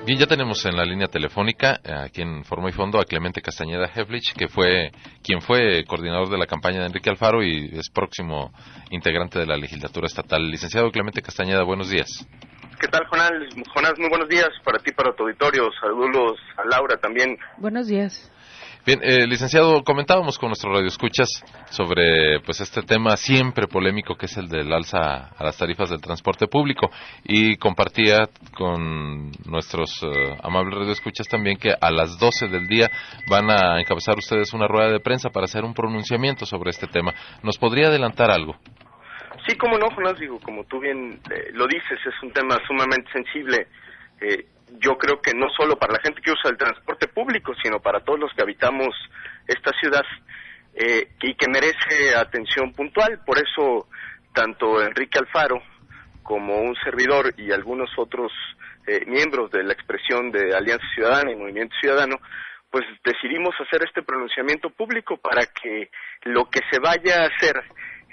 Bien, ya tenemos en la línea telefónica, aquí en Forma y Fondo, a Clemente Castañeda Heflich, que fue quien fue coordinador de la campaña de Enrique Alfaro y es próximo integrante de la legislatura estatal. Licenciado Clemente Castañeda, buenos días. ¿Qué tal, Jonás? Jonás, muy buenos días para ti, para tu auditorio. Saludos a Laura también. Buenos días. Bien, licenciado, comentábamos con nuestros radioescuchas sobre pues este tema siempre polémico que es el del alza a las tarifas del transporte público y compartía con nuestros amables radioescuchas también que a las 12 del día van a encabezar ustedes una rueda de prensa para hacer un pronunciamiento sobre este tema. ¿Nos podría adelantar algo? Sí, cómo no, Jonás, digo, como tú bien lo dices, es un tema sumamente sensible. Yo creo que no solo para la gente que usa el transporte público, sino para todos los que habitamos esta ciudad y que merece atención puntual. Por eso, tanto Enrique Alfaro como un servidor y algunos otros miembros de la expresión de Alianza Ciudadana y Movimiento Ciudadano, pues decidimos hacer este pronunciamiento público para que lo que se vaya a hacer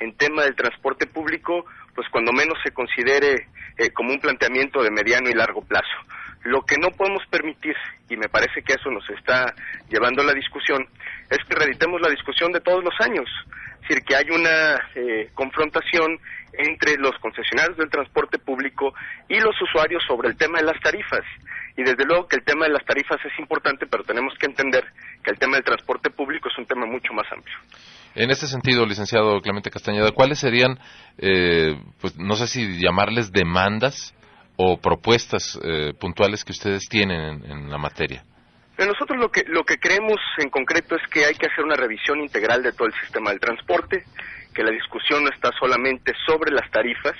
en tema del transporte público, pues cuando menos se considere como un planteamiento de mediano y largo plazo. Lo que no podemos permitir, y me parece que eso nos está llevando a la discusión, es que reeditemos la discusión de todos los años. Es decir, que hay una confrontación entre los concesionarios del transporte público y los usuarios sobre el tema de las tarifas. Y desde luego que el tema de las tarifas es importante, pero tenemos que entender que el tema del transporte público es un tema mucho más amplio. En este sentido, licenciado Clemente Castañeda, ¿cuáles serían, pues no sé si llamarles demandas o propuestas puntuales que ustedes tienen en la materia? Nosotros lo que creemos en concreto es que hay que hacer una revisión integral de todo el sistema del transporte, que la discusión no está solamente sobre las tarifas,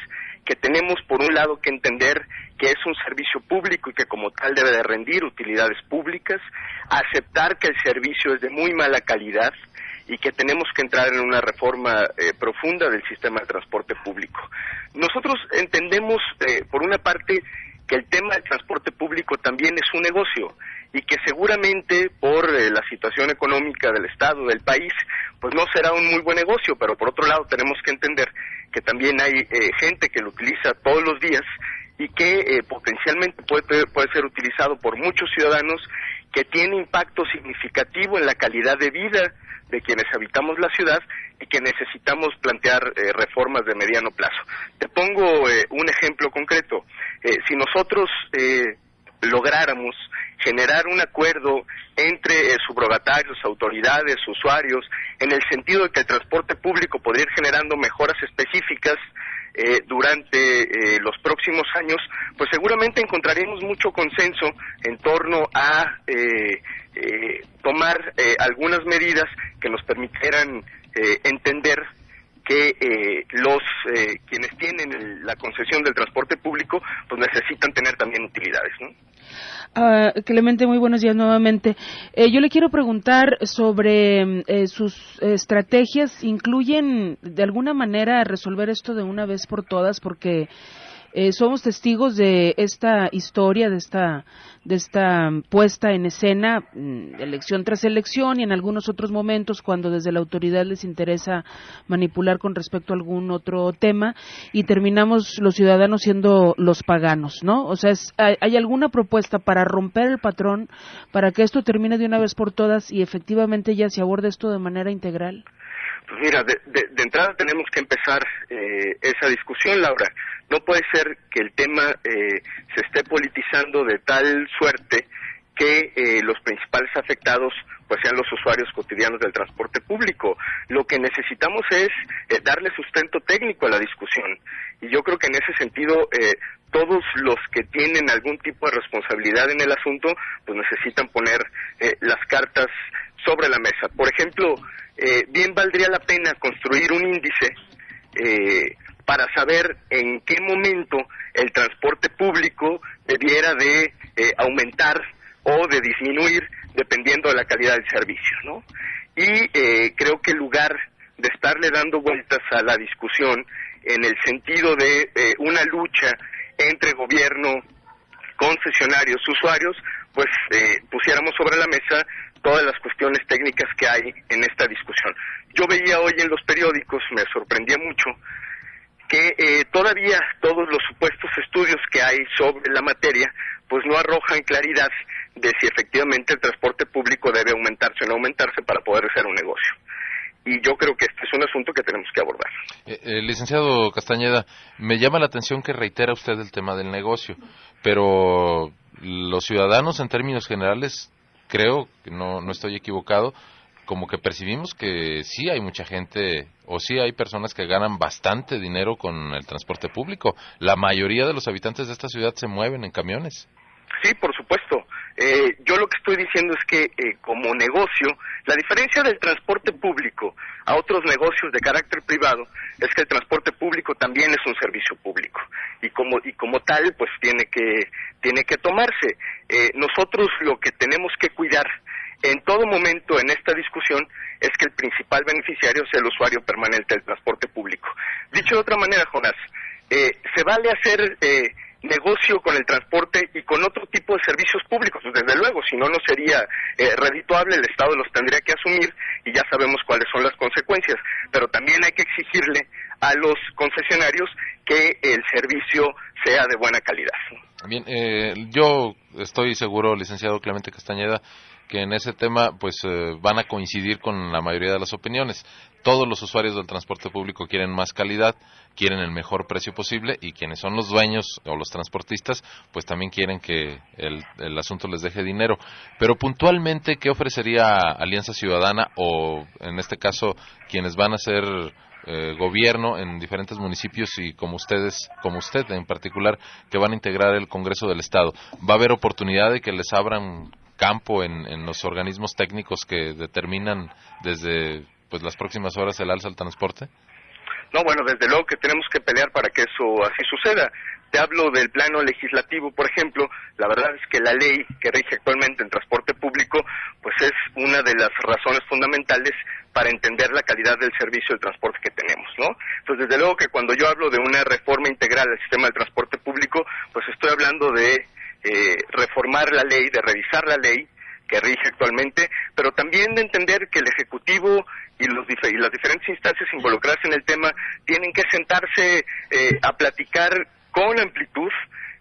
que tenemos por un lado que entender que es un servicio público y que como tal debe de rendir utilidades públicas, aceptar que el servicio es de muy mala calidad y que tenemos que entrar en una reforma profunda del sistema de transporte público. Nosotros entendemos, por una parte, que el tema del transporte público también es un negocio y que seguramente por la situación económica del Estado, del país, pues no será un muy buen negocio, pero por otro lado tenemos que entender que también hay gente que lo utiliza todos los días y que potencialmente puede ser utilizado por muchos ciudadanos, que tiene impacto significativo en la calidad de vida de quienes habitamos la ciudad y que necesitamos plantear reformas de mediano plazo. Te pongo un ejemplo concreto. Si nosotros lográramos generar un acuerdo entre subrogatarios, autoridades, usuarios, en el sentido de que el transporte público podría ir generando mejoras específicas durante los próximos años, pues seguramente encontraríamos mucho consenso en torno a tomar algunas medidas que nos permitieran entender que quienes tienen la concesión del transporte público pues necesitan tener también utilidades, ¿no? Clemente, muy buenos días nuevamente. Yo le quiero preguntar sobre sus estrategias. ¿Incluyen de alguna manera resolver esto de una vez por todas? Porque somos testigos de esta historia, de esta puesta en escena, elección tras elección, y en algunos otros momentos cuando desde la autoridad les interesa manipular con respecto a algún otro tema, y terminamos los ciudadanos siendo los paganos, ¿no? O sea, ¿hay alguna propuesta para romper el patrón, para que esto termine de una vez por todas y efectivamente ya se aborde esto de manera integral? Pues mira, de entrada tenemos que empezar esa discusión, Laura. No puede ser que el tema se esté politizando de tal suerte que los principales afectados pues sean los usuarios cotidianos del transporte público. Lo que necesitamos es darle sustento técnico a la discusión. Y yo creo que en ese sentido todos los que tienen algún tipo de responsabilidad en el asunto pues necesitan poner las cartas sobre la mesa. Por ejemplo, bien valdría la pena construir un índice para saber en qué momento el transporte público debiera de aumentar o de disminuir dependiendo de la calidad del servicio, ¿no? Y creo que en lugar de estarle dando vueltas a la discusión en el sentido de una lucha entre gobierno, concesionarios, usuarios, pues pusiéramos sobre la mesa todas las cuestiones técnicas que hay en esta discusión. Yo veía hoy en los periódicos, me sorprendía mucho, que todavía todos los supuestos estudios que hay sobre la materia, pues no arrojan claridad de si efectivamente el transporte público debe aumentarse o no aumentarse para poder ser un negocio. Y yo creo que este es un asunto que tenemos que abordar. Licenciado Castañeda, me llama la atención que reitera usted el tema del negocio, pero los ciudadanos en términos generales, creo que no estoy equivocado, como que percibimos que sí hay mucha gente o sí hay personas que ganan bastante dinero con el transporte público. La mayoría de los habitantes de esta ciudad se mueven en camiones. Sí, por supuesto. Yo lo que estoy diciendo es que como negocio, la diferencia del transporte público a otros negocios de carácter privado es que el transporte público también es un servicio público y como tal pues tiene que tomarse. Nosotros lo que tenemos que cuidar en todo momento en esta discusión es que el principal beneficiario sea el usuario permanente del transporte público. Dicho de otra manera, Jonás, se vale hacer negocio con el transporte y con otro tipo de servicios públicos, desde luego, si no sería redituable, el Estado los tendría que asumir y ya sabemos cuáles son las consecuencias, pero también hay que exigirle a los concesionarios que el servicio sea de buena calidad. Bien, yo estoy seguro, licenciado Clemente Castañeda, que en ese tema pues van a coincidir con la mayoría de las opiniones. Todos los usuarios del transporte público quieren más calidad, quieren el mejor precio posible y quienes son los dueños o los transportistas pues también quieren que el asunto les deje dinero. Pero puntualmente, ¿qué ofrecería Alianza Ciudadana o en este caso quienes van a ser gobierno en diferentes municipios y como usted en particular que van a integrar el Congreso del Estado? ¿Va a haber oportunidad de que les abran campo en los organismos técnicos que determinan desde pues las próximas horas el alza al transporte? No, bueno, desde luego que tenemos que pelear para que eso así suceda. Te hablo del plano legislativo, por ejemplo. La verdad es que la ley que rige actualmente en transporte público pues es una de las razones fundamentales para entender la calidad del servicio del transporte que tenemos, ¿no? Entonces, desde luego que cuando yo hablo de una reforma integral del sistema del transporte público, pues estoy hablando de reformar la ley, de revisar la ley que rige actualmente, pero también de entender que el Ejecutivo y las diferentes instancias involucradas en el tema tienen que sentarse a platicar con amplitud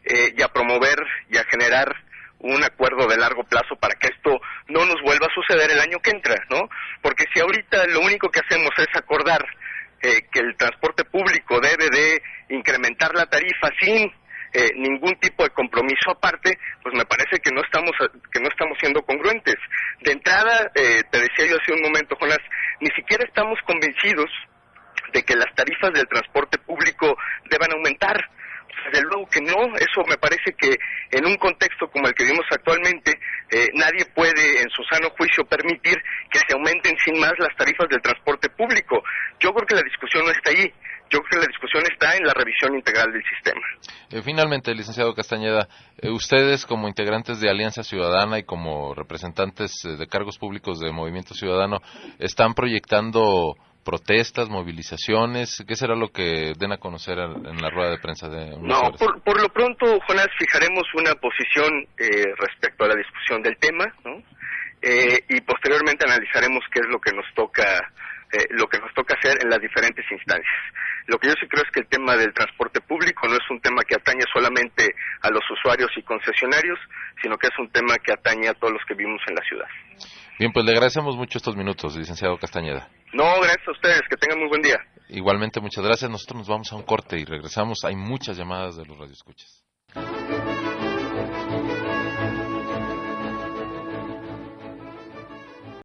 y a promover y a generar un acuerdo de largo plazo para que esto no nos vuelva a suceder el año que entra, ¿no? Porque si ahorita lo único que hacemos es acordar que el transporte público debe de incrementar la tarifa sin ningún tipo de compromiso aparte, pues me parece que no estamos siendo congruentes. De entrada, te decía yo hace un momento, Jonás, ni siquiera estamos convencidos de que las tarifas del transporte público deban aumentar. Desde luego que no, eso me parece que en un contexto como el que vivimos actualmente, nadie puede en su sano juicio permitir que se aumenten sin más las tarifas del transporte público. Yo creo que la discusión no está ahí. Yo creo que la discusión está en la revisión integral del sistema. Finalmente, licenciado Castañeda, ustedes como integrantes de Alianza Ciudadana y como representantes de cargos públicos de Movimiento Ciudadano, ¿están proyectando protestas, movilizaciones? ¿Qué será lo que den a conocer en la rueda de prensa de unas horas? Por lo pronto, Jonás, fijaremos una posición respecto a la discusión del tema, ¿no? Y posteriormente analizaremos qué es lo que nos toca hacer en las diferentes instancias. Lo que yo sí creo es que el tema del transporte público no es un tema que atañe solamente a los usuarios y concesionarios, sino que es un tema que atañe a todos los que vivimos en la ciudad. Bien, pues le agradecemos mucho estos minutos, licenciado Castañeda. No, gracias a ustedes, que tengan muy buen día. Igualmente, muchas gracias. Nosotros nos vamos a un corte y regresamos. Hay muchas llamadas de los radioescuchas.